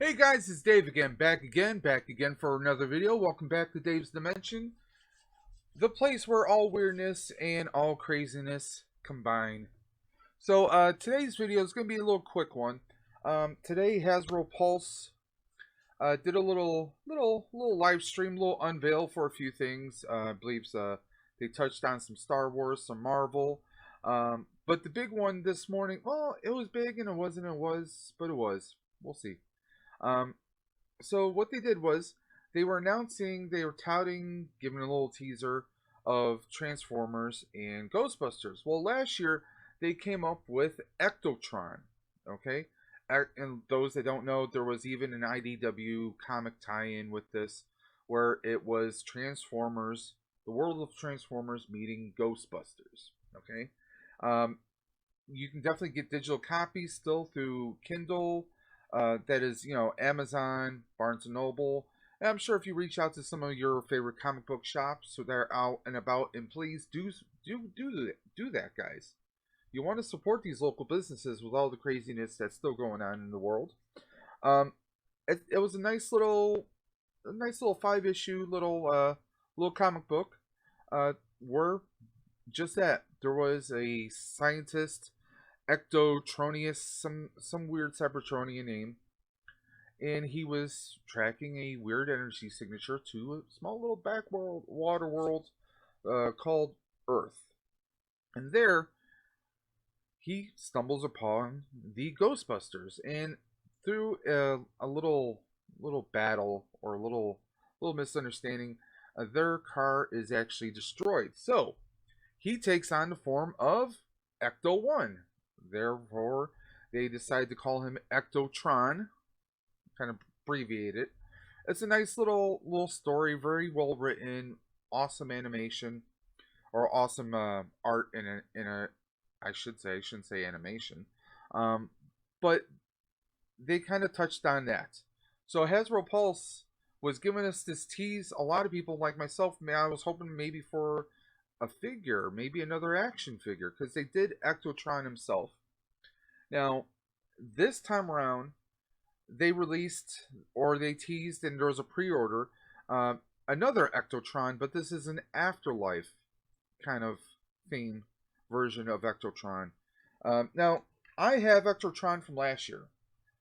Hey guys, it's Dave again, back again for another video. Welcome back to Dave's Dimension, the place where all weirdness and all craziness combine. So today's video is going to be a little quick one. Today Hasbro Pulse did a little live stream, little unveil for a few things. I believe they touched on some Star Wars, some Marvel. But the big one this morning, well, it was big and it wasn't. It was, but it was. We'll see. Um, so what they did was they were announcing, they were touting, giving a little teaser of Transformers and Ghostbusters. Well, last year they came up with Ectotron. Okay, and those that don't know, there was even an IDW comic tie-in with this, where it was Transformers, the world of Transformers meeting Ghostbusters. Okay, um, you can definitely get digital copies still through Kindle. That is, Amazon, Barnes and Noble. And I'm sure if you reach out to some of your favorite comic book shops, so they're out and about, and please do that, guys. You want to support these local businesses with all the craziness that's still going on in the world. Um, it was a nice little 5 issue little comic book. Where just that there was a scientist, Ectotronius, some weird Cybertronian name, and he was tracking a weird energy signature to a small little water world called Earth. And there, he stumbles upon the Ghostbusters, and through a little battle or a little misunderstanding, their car is actually destroyed. So he takes on the form of Ecto One. Therefore, they decide to call him Ectotron, kind of abbreviate it. It's a nice little story, very well written, awesome animation, or awesome art in a. I shouldn't say animation, um, but they kind of touched on that. So Hasbro Pulse was giving us this tease. A lot of people, like myself, I was hoping maybe for a figure, maybe another action figure, because they did Ectotron himself. Now, this time around, they released, or they teased, and there was a pre-order, uh, another Ectotron, but this is an afterlife kind of theme version of Ectotron. Now, I have Ectotron from last year.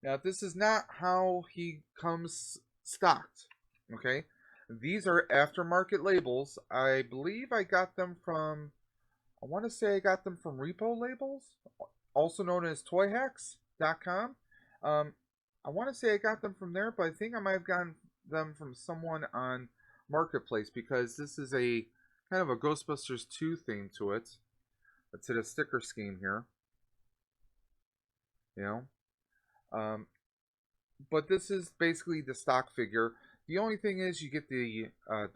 Now, this is not how he comes stocked. Okay, these are aftermarket labels. I believe I got them from. I want to say I got them from Repo Labels, also known as ToyHacks.com. Um, I want to say I got them from there, but I think I might have gotten them from someone on Marketplace, because this is a kind of a Ghostbusters 2 theme to it. To the sticker scheme here, you know. But this is basically the stock figure. The only thing is you get the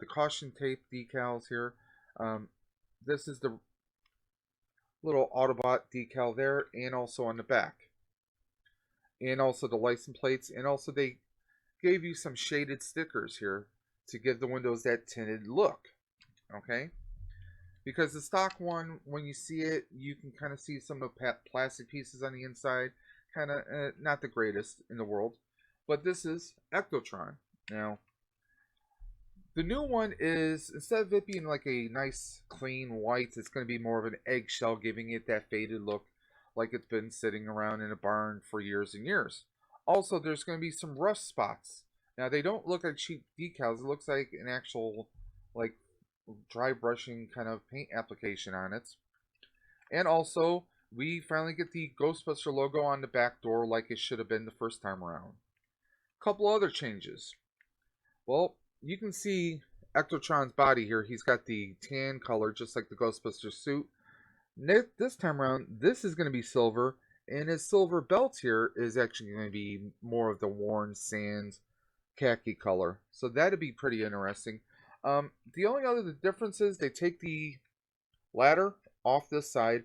caution tape decals here. Um, this is the little Autobot decal there, and also on the back, and also the license plates, and also they gave you some shaded stickers here to give the windows that tinted look. Okay, because the stock one, when you see it, you can kind of see some of the plastic pieces on the inside, kind of not the greatest in the world. But this is Ectotron. Now, the new one is, instead of it being like a nice clean white, it's going to be more of an eggshell, giving it that faded look, like it's been sitting around in a barn for years and years. Also, there's going to be some rust spots. Now, they don't look like cheap decals. It looks like an actual, like, dry brushing kind of paint application on it. And also, we finally get the Ghostbuster logo on the back door, like it should have been the first time around. Couple other changes. Well, you can see Ectotron's body here. He's got the tan color, just like the Ghostbuster suit. This time around, this is going to be silver, and his silver belt here is actually going to be more of the worn sand khaki color. So that'd be pretty interesting. The only other difference is they take the ladder off this side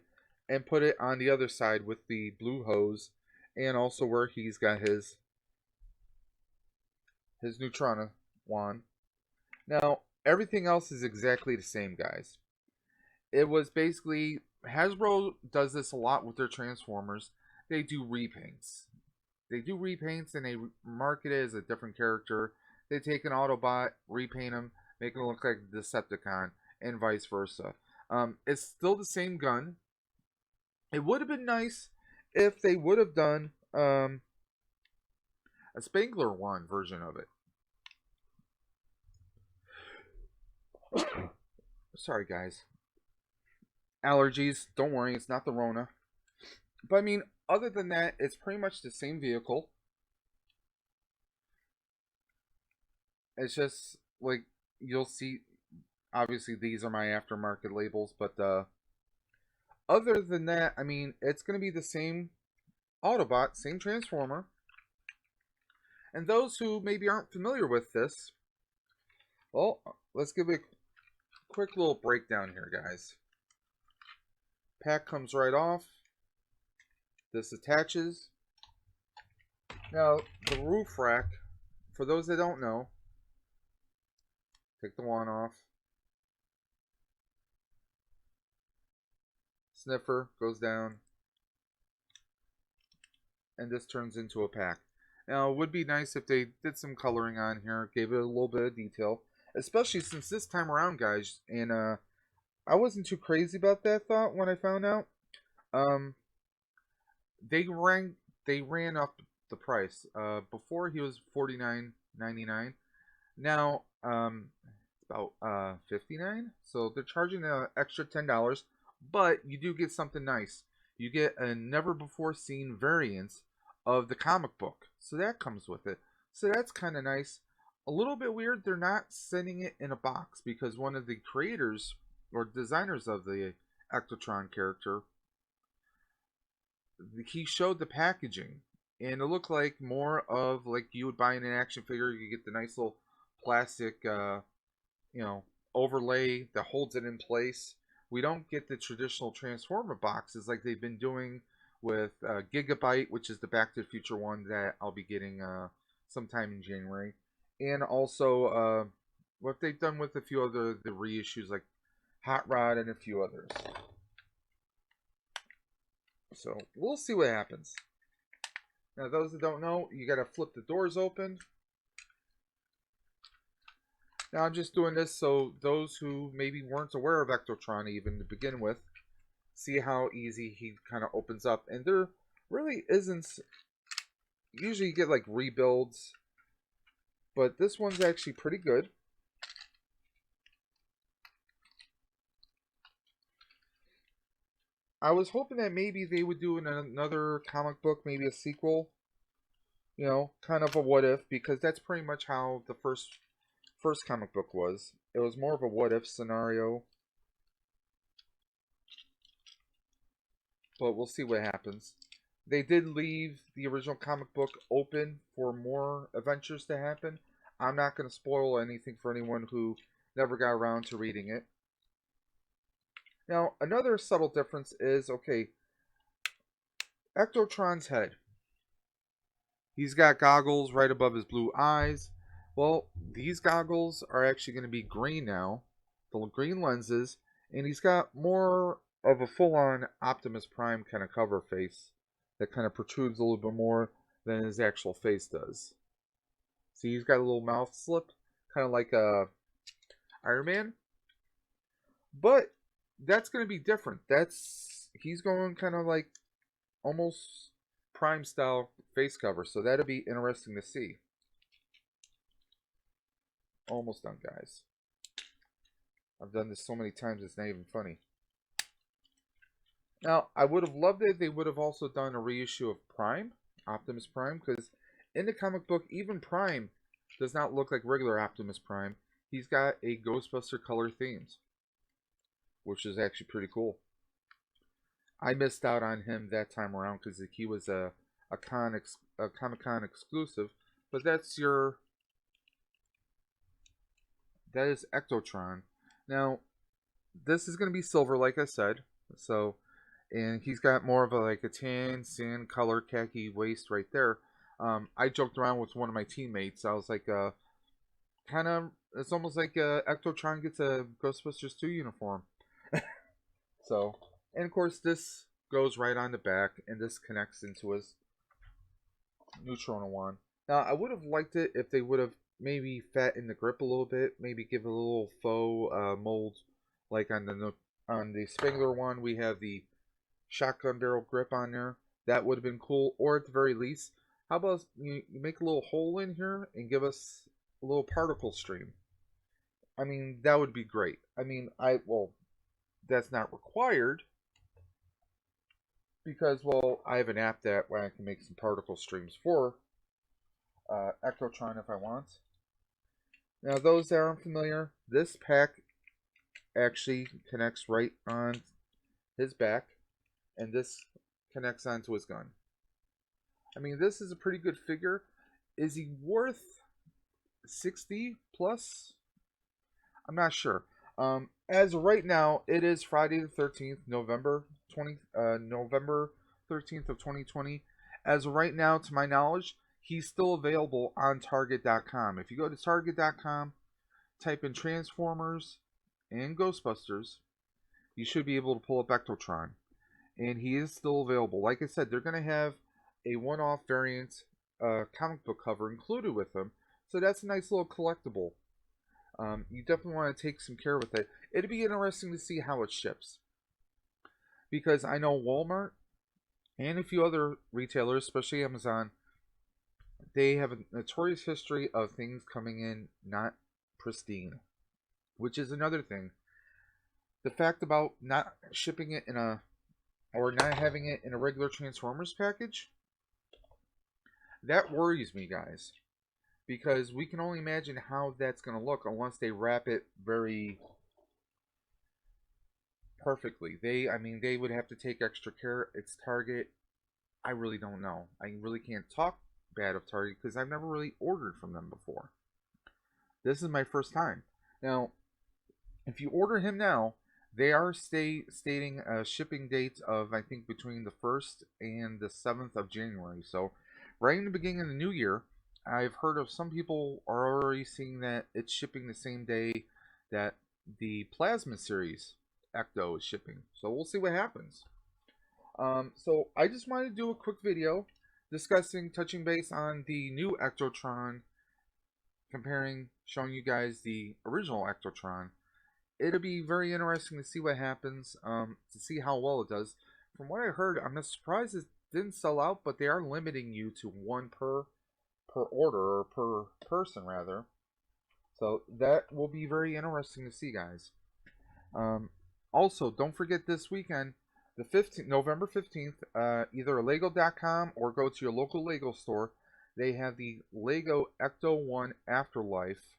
and put it on the other side with the blue hose, and also where he's got his Neutrona wand. Now, everything else is exactly the same, guys. It was basically, Hasbro does this a lot with their Transformers. They do repaints. they do repaints and they market it as a different character. They take an Autobot, repaint him, make him look like a Decepticon, and vice versa. It's still the same gun. It would have been nice if they would have done a Spangler one version of it. Sorry, guys. Allergies. Don't worry, it's not the Rona. But I mean, other than that, it's pretty much the same vehicle. It's just like you'll see. Obviously, these are my aftermarket labels, but other than that, I mean, it's going to be the same Autobot, same Transformer. And those who maybe aren't familiar with this, well, let's give it a quick little breakdown here, guys. Pack comes right off. This attaches. Now, the roof rack, for those that don't know, take the wand off. Sniffer goes down. And this turns into a pack. Now, it would be nice if they did some coloring on here, gave it a little bit of detail. Especially since this time around, guys, and I wasn't too crazy about that thought when I found out. They ran up the price. Before he was $49.99. Now it's about $59. So they're charging an extra $10, but you do get something nice. You get a never before seen variant of the comic book. So that comes with it. So that's kind of nice. A little bit weird they're not sending it in a box because one of the creators or designers of the Ectotron character, he showed the packaging and it looked like more of like you would buy in an action figure. You get the nice little plastic overlay that holds it in place. We don't get the traditional Transformer boxes like they've been doing with Gigabyte, which is the Back to the Future one that I'll be getting sometime in January. And also what they've done with a few other the reissues like Hot Rod and a few others. So we'll see what happens. Now those that don't know, you gotta flip the doors open. Now I'm just doing this so those who maybe weren't aware of Ectotron even to begin with, see how easy he kind of opens up. And there really isn't, usually you get like rebuilds, but this one's actually pretty good. I was hoping that maybe they would do another comic book, maybe a sequel, kind of a what if, because that's pretty much how the first comic book was. It was more of a what if scenario. But we'll see what happens. They did leave the original comic book open for more adventures to happen. I'm not going to spoil anything for anyone who never got around to reading it. Now, another subtle difference is, okay, Ectotron's head. He's got goggles right above his blue eyes. Well, these goggles are actually going to be green now. The green lenses. And he's got more of a full-on Optimus Prime kind of cover face that kind of protrudes a little bit more than his actual face does. See, he's got a little mouth slip, kind of like Iron Man. But that's going to be different. He's going kind of like almost Prime style face cover, so that'll be interesting to see. Almost done, guys. I've done this so many times it's not even funny. Now, I would have loved it if they would have also done a reissue of Prime, Optimus Prime, because in the comic book, even Prime does not look like regular Optimus Prime. He's got a Ghostbuster color themes, which is actually pretty cool. I missed out on him that time around because he was a Comic-Con exclusive, but that is Ectotron. Now, this is going to be silver, like I said, so. And he's got more of a tan, sand color, khaki waist right there. I joked around with one of my teammates. I was like, it's almost like Ectotron gets a Ghostbusters 2 uniform. So, and of course, this goes right on the back, and this connects into his neutral one. Now, I would have liked it if they would have maybe fattened the grip a little bit, maybe give a little faux mold, like on the Spangler one, we have the shotgun barrel grip on there. That would have been cool. Or at the very least, how about you make a little hole in here and give us a little particle stream? I mean, that would be great. I mean, well, that's not required because, well, I have an app that where I can make some particle streams for Ectotron if I want. Now, those that aren't familiar, this pack actually connects right on his back, and this connects onto his gun. I mean, this is a pretty good figure. Is he worth 60 plus? I'm not sure. As of right now, it is Friday the 13th, November 13th of 2020. As of right now, to my knowledge, he's still available on Target.com. If you go to Target.com, type in Transformers and Ghostbusters, you should be able to pull up Ectotron. And he is still available. Like I said, they're going to have a one-off variant comic book cover included with them. So that's a nice little collectible. You definitely want to take some care with it. It'd be interesting to see how it ships. Because I know Walmart and a few other retailers, especially Amazon, they have a notorious history of things coming in not pristine. Which is another thing. The fact about not shipping it in a, or not having it in a regular Transformers package, that worries me, guys. Because we can only imagine how that's going to look unless they wrap it very perfectly. I mean, they would have to take extra care. It's Target. I really don't know. I really can't talk bad of Target because I've never really ordered from them before. This is my first time. Now, if you order him now, they are stating a shipping date of, I think, between the 1st and the 7th of January. So, right in the beginning of the new year, I've heard of some people are already seeing that it's shipping the same day that the Plasma series Ecto is shipping. So we'll see what happens. So I just wanted to do a quick video touching base on the new Ectotron, showing you guys the original Ectotron. It'll be very interesting to see what happens, to see how well it does. From what I heard, I'm surprised it didn't sell out, but they are limiting you to one per order, or per person rather. So that will be very interesting to see, guys. Also, don't forget this weekend, the 15th, November 15th, either Lego.com or go to your local Lego store. They have the Lego Ecto 1 Afterlife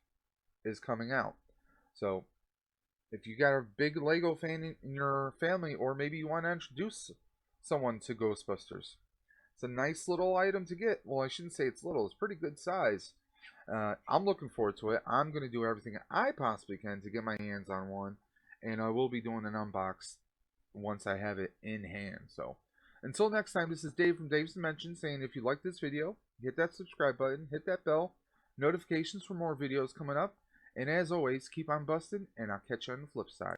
is coming out. So if you got a big Lego fan in your family, or maybe you want to introduce someone to Ghostbusters, it's a nice little item to get. Well, I shouldn't say it's little. It's pretty good size. I'm looking forward to it. I'm going to do everything I possibly can to get my hands on one. And I will be doing an unbox once I have it in hand. So, until next time, this is Dave from Dave's Dimension saying if you like this video, hit that subscribe button, hit that bell, notifications for more videos coming up. And as always, keep on busting, and I'll catch you on the flip side.